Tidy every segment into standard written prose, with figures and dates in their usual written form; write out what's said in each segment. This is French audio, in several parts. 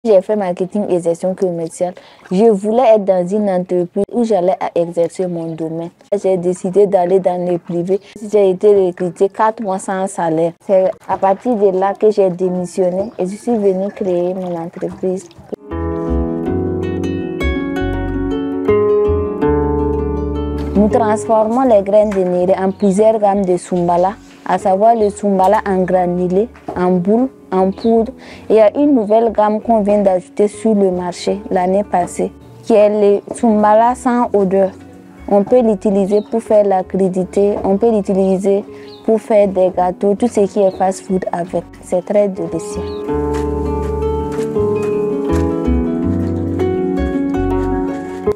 J'ai fait marketing et gestion commerciale. Je voulais être dans une entreprise où j'allais exercer mon domaine. J'ai décidé d'aller dans le privé. J'ai été recrutée 4 mois sans salaire. C'est à partir de là que j'ai démissionné et je suis venue créer mon entreprise. Nous transformons les graines de néré en plusieurs gammes de Soumbala, à savoir le Soumbala en granulé, en boule, en poudre. Et il y a une nouvelle gamme qu'on vient d'ajouter sur le marché l'année passée, qui est le Soumbala sans odeur. On peut l'utiliser pour faire la crudité, on peut l'utiliser pour faire des gâteaux, tout ce qui est fast-food avec. C'est très délicieux.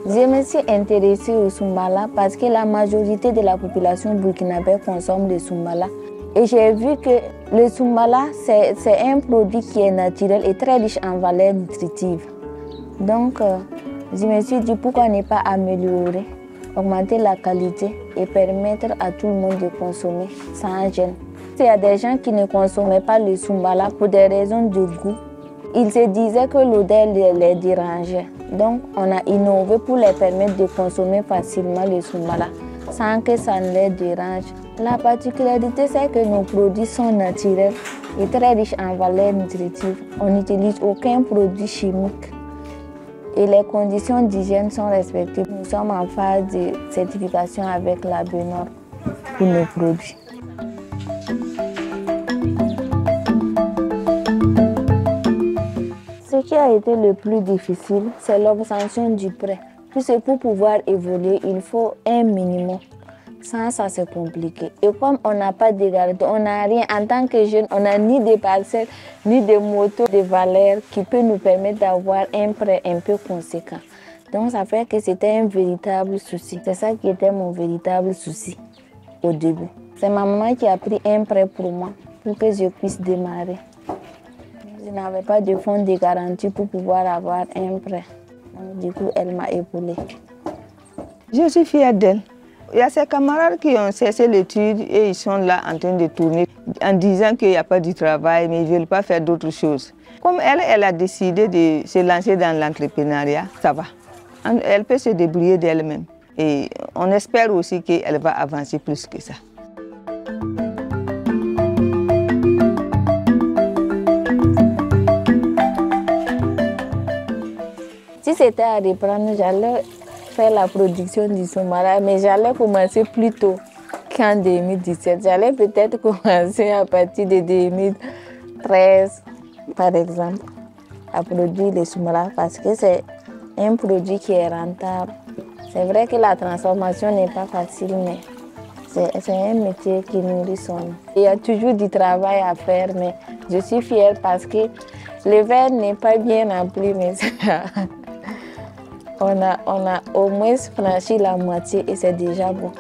Je me suis intéressée au Soumbala parce que la majorité de la population burkinabé consomme le Soumbala. Et j'ai vu que le Soumbala, c'est un produit qui est naturel et très riche en valeurs nutritives. Donc, je me suis dit pourquoi ne pas améliorer, augmenter la qualité et permettre à tout le monde de consommer sans gêne. Il y a des gens qui ne consommaient pas le Soumbala pour des raisons de goût. Ils se disaient que l'odeur les dérangeait. Donc, on a innové pour les permettre de consommer facilement le Soumbala sans que ça ne les dérange. La particularité, c'est que nos produits sont naturels et très riches en valeurs nutritives. On n'utilise aucun produit chimique et les conditions d'hygiène sont respectées. Nous sommes en phase de certification avec la BNOR pour nos produits. Ce qui a été le plus difficile, c'est l'obtention du prêt. Puisque pour pouvoir évoluer, il faut un minimum. Sans ça, c'est compliqué. Et comme on n'a pas de garantie, on n'a rien. En tant que jeune, on n'a ni de parcelles, ni de motos de valeur qui peut nous permettre d'avoir un prêt un peu conséquent. Donc ça fait que c'était un véritable souci. C'est ça qui était mon véritable souci au début. C'est ma maman qui a pris un prêt pour moi, pour que je puisse démarrer. Je n'avais pas de fonds de garantie pour pouvoir avoir un prêt. Donc, du coup, elle m'a épaulée. Je suis fière d'elle. Il y a ses camarades qui ont cessé l'étude et ils sont là en train de tourner en disant qu'il n'y a pas de travail, mais ils ne veulent pas faire d'autres choses. Comme elle a décidé de se lancer dans l'entrepreneuriat, ça va. Elle peut se débrouiller d'elle-même. Et on espère aussi qu'elle va avancer plus que ça. Si c'était à reprendre, j'allais faire la production du Soumbala, mais j'allais commencer plus tôt qu'en 2017. J'allais peut-être commencer à partir de 2013, par exemple, à produire le Soumbala parce que c'est un produit qui est rentable. C'est vrai que la transformation n'est pas facile, mais c'est un métier qui nourrit son nom. Il y a toujours du travail à faire, mais je suis fière parce que le verre n'est pas bien rempli, mais on a au moins franchi la moitié et c'est déjà bon.